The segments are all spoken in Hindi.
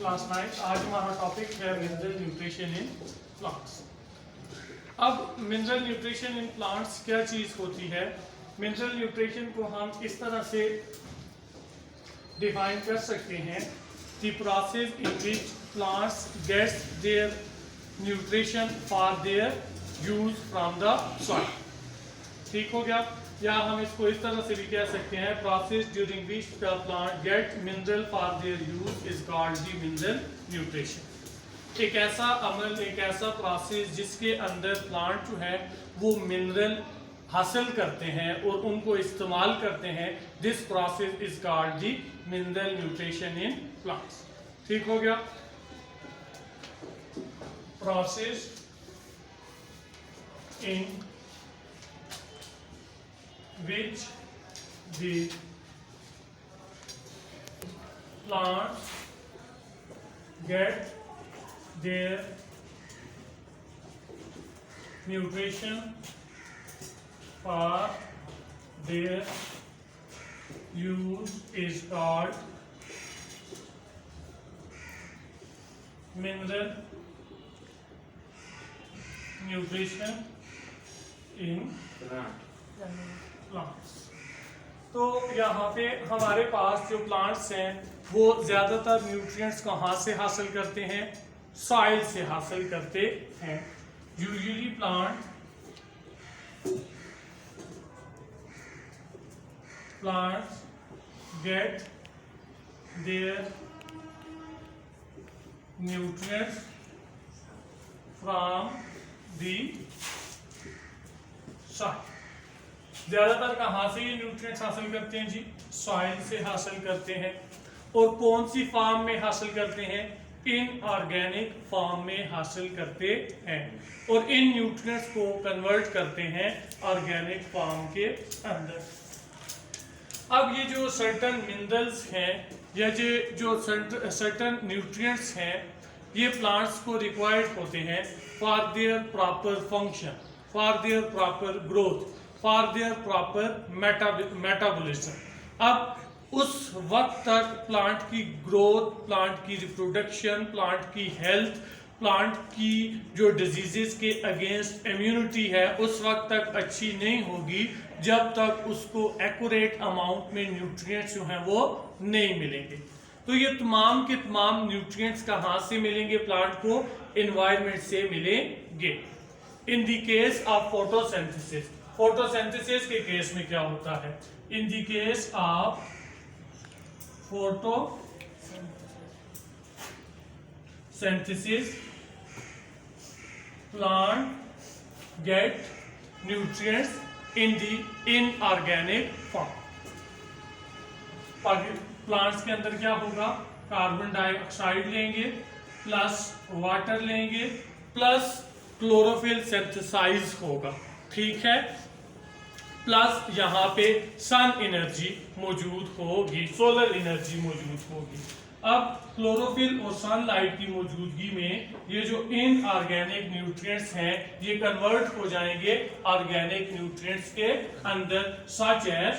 क्लास 9। आज हमारा टॉपिक है मिनरल न्यूट्रिशन इन प्लांट्स। अब मिनरल न्यूट्रिशन इन प्लांट्स क्या चीज़ होती है? मिनरल न्यूट्रिशन को हम इस तरह से डिफाइन कर सकते हैं, the process in which plants gets their nutrition for their use from the soil. ठीक हो गया? या हम इसको इस तरह से भी कह सकते हैं, process during which the plant get mineral for their use is called the mineral nutrition. एक ऐसा अमल, एक ऐसा प्रोसेस जिसके अंदर प्लांट जो है वो मिनरल हासिल करते हैं और उनको इस्तेमाल करते हैं, this process is called the mineral nutrition in plants. ठीक हो गया? Process in which the plants get their nutrition for their use is called mineral nutrition in plants. तो यहाँ पे हमारे पास जो प्लांट्स हैं वो ज़्यादातर न्यूट्रिएंट्स कहाँ से हासिल करते हैं? सॉइल से हासिल करते हैं। Usually plants get their nutrients from the soil. ज्यादातर कहाँ से ये न्यूट्रिएंट्स हासिल करते हैं जी? सॉइल से हासिल करते हैं। और कौन सी फॉर्म में हासिल करते हैं? इनऑर्गेनिक फॉर्म में हासिल करते हैं और इन न्यूट्रिएंट्स को कन्वर्ट करते हैं ऑर्गेनिक फॉर्म के अंदर। अब ये जो सर्टन मिनरल्स हैं या जो सर्टन न्यूट्रिएंट्स हैं, ये प्लांट्स को रिक्वायर्ड होते हैं for their proper function, for their proper growth, for their proper metabolism. अब उस वक्त तक प्लांट की ग्रोथ, प्लांट की रिप्रोडक्शन, प्लांट की हेल्थ, प्लांट की जो डिजीजेस के अगेंस्ट इम्यूनिटी है, उस वक्त तक अच्छी नहीं होगी जब तक उसको एक्यूरेट अमाउंट में न्यूट्रिएंट्स जो हैं वो नहीं मिलेंगे। तो ये तमाम के तमाम न्यूट्रिएंट्स कहाँ से मिलेंगे प्लांट को? एनवायरनमेंट से मिलेंगे। In the case of photosynthesis, photosynthesis के केस में क्या होता है? In the case of photosynthesis plant get nutrients in the inorganic form. Plants के अंदर क्या होगा? कार्बन डाइऑक्साइड लेंगे प्लस वाटर लेंगे प्लस क्लोरोफिल सिंथेसाइज होगा। ठीक है? प्लस यहाँ पे सन एनर्जी मौजूद होगी, सोलर एनर्जी मौजूद होगी। अब क्लोरोफिल और सनलाइट की मौजूदगी में ये जो इनऑर्गेनिक न्यूट्रिएंट्स हैं ये कन्वर्ट हो जाएंगे ऑर्गेनिक न्यूट्रिएंट्स के अंदर, सच एज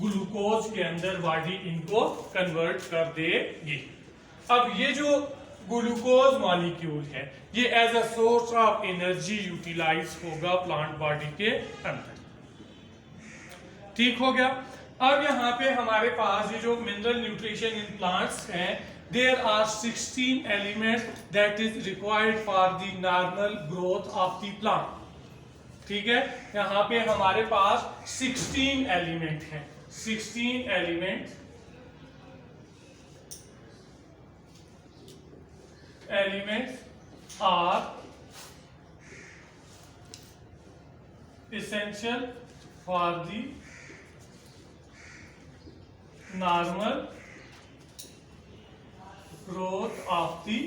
ग्लूकोज के अंदर बॉडी इनको कन्वर्ट कर देगी। अब ये जो ग्लूकोज मॉलिक्यूल है ये as a source of energy utilise होगा प्लांट बॉडी के अंदर। ठीक हो गया? अब यहाँ पे हमारे पास ये जो मिनरल न्यूट्रिशन इन प्लांट्स हैं, there are 16 elements that is required for the normal growth of the plant. ठीक है? यहाँ पे हमारे पास 16 एलिमेंट हैं। 16 elements are essential for the normal growth of the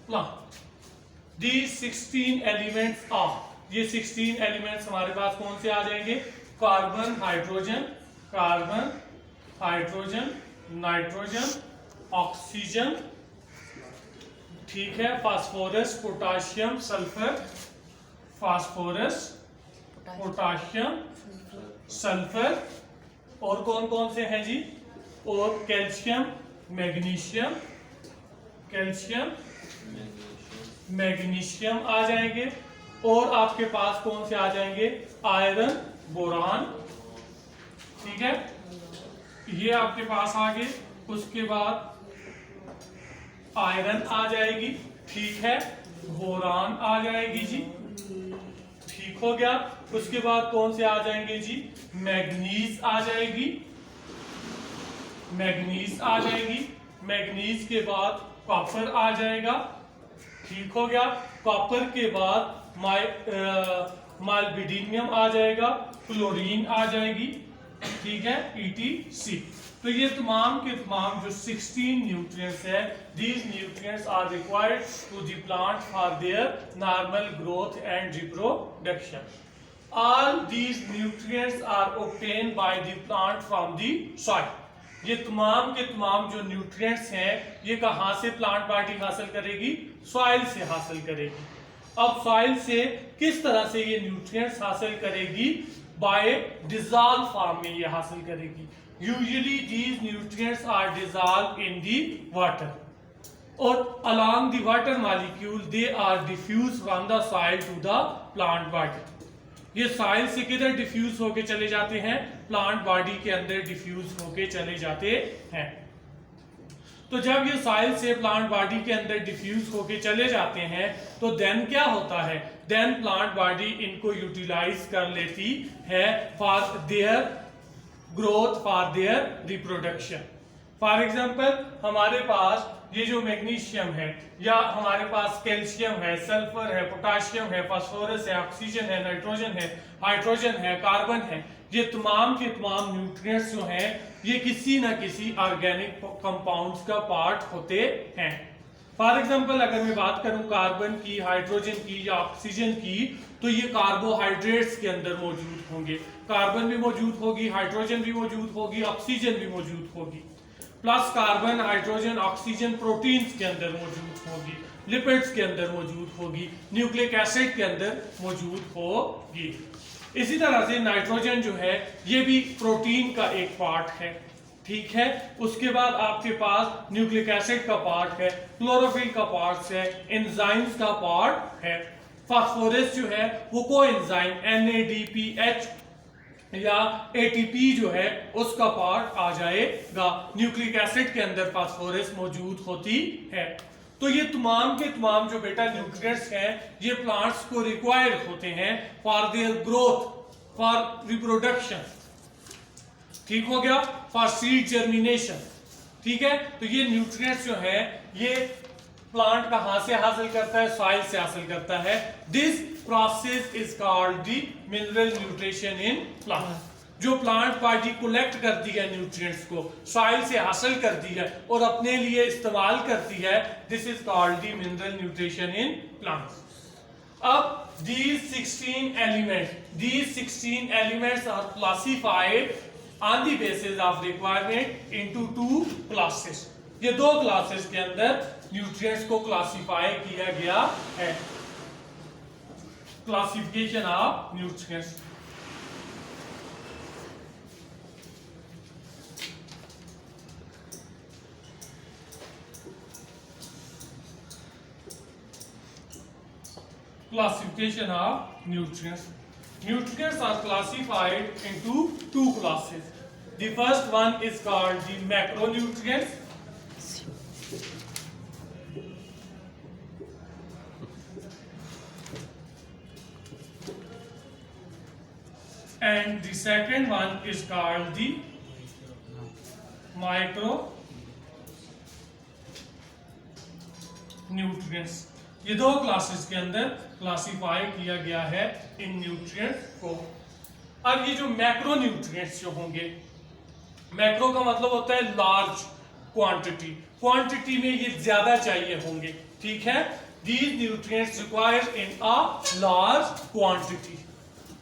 plant. These 16 elements are, ये 16 एलिमेंट्स हमारे पास कौन से आ जाएंगे? कार्बन, हाइड्रोजन, नाइट्रोजन, ऑक्सीजन, ठीक है, phosphorus, potassium, sulphur, phosphorus, potassium, sulphur और कौन कौन से हैं जी? और कैल्शियम, मैग्नीशियम, कैल्शियम मैग्नीशियम आ जाएंगे। और आपके पास कौन से आ जाएंगे? आयरन, बोरान, ठीक है, ये आपके पास आ गए। उसके बाद आयरन आ जाएगी, ठीक है, बोरान आ जाएगी जी, ठीक हो गया। उसके बाद कौन से आ जाएंगे जी? मैग्नीज आ जाएगी, मैग्नीज आ जाएगी। मैग्नीज के बाद कॉपर आ जाएगा, ठीक हो गया। कॉपर के बाद माइलबिडिनियम आ जाएगा, क्लोरीन आ जाएगी, ठीक है, ETC। तो ये तमाम के तमाम जो 16 न्यूट्रिएंट्स है, these nutrients are required to the plant for their normal growth and reproduction. All these nutrients are obtained by the plant from the soil. ये तमाम के तमाम जो न्यूट्रिएंट्स हैं ये कहाँ से प्लांट बॉडी हासिल करेगी? सॉइल से हासिल करेगी। अब सॉइल से किस तरह से ये न्यूट्रिएंट्स हासिल करेगी? बाय डिसॉल्व फॉर्म में ये हासिल करेगी। Usually these nutrients are dissolve in the water, और along the water molecule they are diffused from the soil to the plant body. ये सॉइल से किधर डिफ्यूज होके चले जाते हैं? प्लांट बॉडी के अंदर डिफ्यूज होके चले जाते हैं। तो जब ये सॉइल से प्लांट बॉडी के अंदर डिफ्यूज होके चले जाते हैं तो देन क्या होता है? देन प्लांट बॉडी इनको यूटिलाइज कर लेती है for their growth, for their reproduction. For example हमारे पास ये जो मैग्नीशियम है, या हमारे पास कैल्शियम है, सल्फर है, पोटाशियम है, फास्फोरस है, ऑक्सीजन है, नाइट्रोजन है, हाइड्रोजन है, कार्बन है, ये तमाम के तमाम न्यूट्रिएंट्स जो हैं ये किसी ना किसी ऑर्गेनिक कंपाउंड्स का पार्ट होते हैं। फॉर एग्जाम्पल अगर मैं बात करूं कार्बन की, हाइड्रोजन की या ऑक्सीजन की, तो ये कार्बोहाइड्रेट्स के अंदर मौजूद होंगे। कार्बन भी मौजूद होगी, हाइड्रोजन भी मौजूद होगी, ऑक्सीजन भी मौजूद होगी। Plus carbon, hydrogen, oxygen proteins के अंदर मौजूद होगी, लिपिड्स के अंदर मौजूद होगी, न्यूक्लिक एसिड के अंदर मौजूद होगी। इसी तरह से नाइट्रोजन जो है ये भी प्रोटीन का एक पार्ट है, ठीक है। उसके बाद आपके पास न्यूक्लिक एसिड का पार्ट है, क्लोरोफिल का पार्ट है, एंजाइम्स का पार्ट है। फास्फोरस जो है वो कोएंजाइम NADPH या ATP जो है उसका पार्ट आ जाएगा। न्यूक्लिक एसिड के अंदर फास्फोरस मौजूद होती है। तो ये तमाम के तमाम जो बेटा न्यूट्रिएंट्स हैं ये प्लांट्स को रिक्वायर होते हैं for their growth, for reproduction, ठीक हो गया, फॉर सीड जर्मिनेशन, ठीक है। तो ये न्यूट्रिएंट्स जो है ये प्लांट कहां से हासिल करता है? सॉइल से हासिल करता है। This process is called the mineral nutrition in plant. जो प्लांट बॉडी कलेक्ट करती है न्यूट्रिएंट्स को, सॉइल से हासिल करती है और अपने लिए इस्तेमाल करती है, this is called the mineral nutrition in plants. अब these 16 elements are classified on the basis of requirement into 2 classes. ये 2 क्लासेस के अंदर न्यूट्रिएंट्स को क्लासिफाई किया गया है। Classification of nutrients. Classification of nutrients. Nutrients are classified into 2 classes. The first one is called the macronutrients. And the second one is called the micronutrients. ये 2 क्लासेस के अंदर क्लासिफाई किया गया है इन न्यूट्रिएंट्स को। अब ये जो मैक्रो न्यूट्रिएंट्स जो होंगे, मैक्रो का मतलब होता है लार्ज क्वांटिटी, क्वांटिटी में ये ज्यादा चाहिए होंगे, ठीक है। These nutrients required in a large quantity.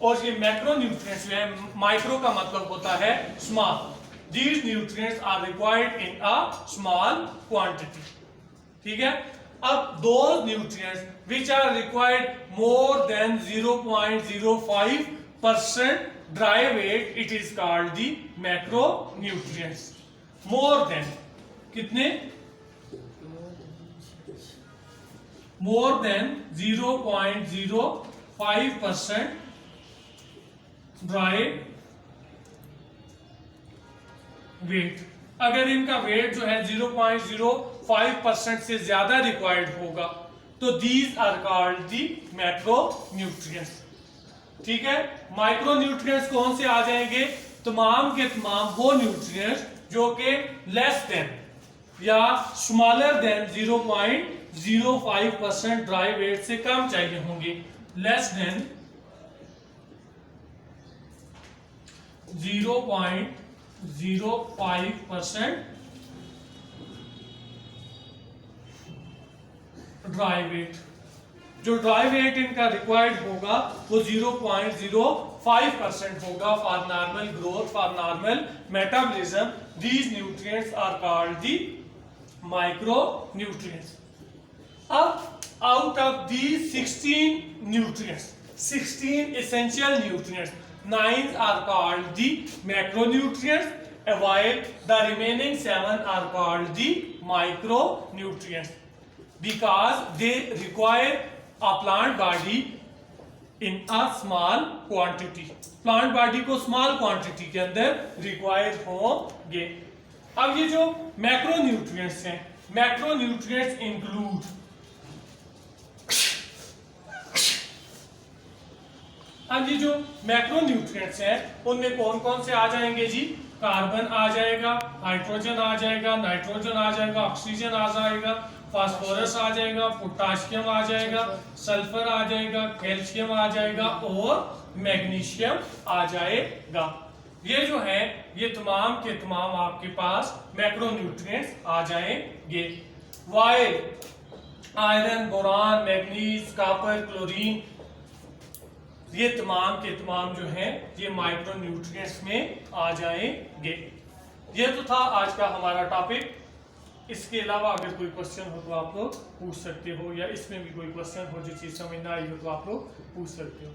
और ये मैक्रो न्यूट्रिएंट्स जो है, माइक्रो का मतलब होता है small. These nutrients are required in a small quantity, ठीक है। अब those nutrients which are required more than 0.05% dry weight, it is called the macronutrients. More than कितने? More than 0.05% dry weight. अगर इनका वेट जो है 0.05% से ज्यादा रिक्वायर्ड होगा तो these are called the macronutrients. ठीक है, माइक्रोन्यूट्रिएंट्स कौन से आ जाएंगे? तमाम के तमाम वो न्यूट्रिएंट्स जो कि लेस देन या स्मॉलर देन 0.05% ड्राई वेट से कम चाहिए होंगे। Less than 0.05% dry weight. जो ड्राई वेट इनका रिक्वायर्ड होगा वो 0.05% होगा for normal growth, for normal metabolism. These nutrients are called the micronutrients. अब out of these 16 nutrients, 16 essential nutrients, 9 are called the macronutrients, while the remaining 7 are called the micronutrients because they require a plant body in a small quantity. Plant body को small quantity के अंदर require होंगे। अब ये जो macronutrients हैं, macronutrients include अब ये जो मैक्रोन्यूट्रिएंट्स हैं उनमें कौन कौन से आ जाएंगे जी? कार्बन आ जाएगा, हाइड्रोजन आ जाएगा, नाइट्रोजन आ जाएगा, ऑक्सीजन आ जाएगा, फास्फोरस आ जाएगा, पोटाशियम आ जाएगा, सल्फर आ जाएगा, कैल्शियम आ जाएगा और मैग्नीशियम आ जाएगा। ये जो है ये तमाम के तमाम आपके पास मैक्रोन्यूट्रिएंट्स आ जाएंगे। While iron, boron, manganese, copper, chlorine, ये तमाम के तमाम जो हैं ये माइक्रोन्यूट्रिएंट्स में आ जाएंगे। ये तो था आज का हमारा टॉपिक। इसके अलावा अगर कोई क्वेश्चन हो तो आप लोग पूछ सकते हो, या इसमें भी कोई क्वेश्चन हो जो चीज़ समझ ना आई हो तो आप लोग पूछ सकते हो।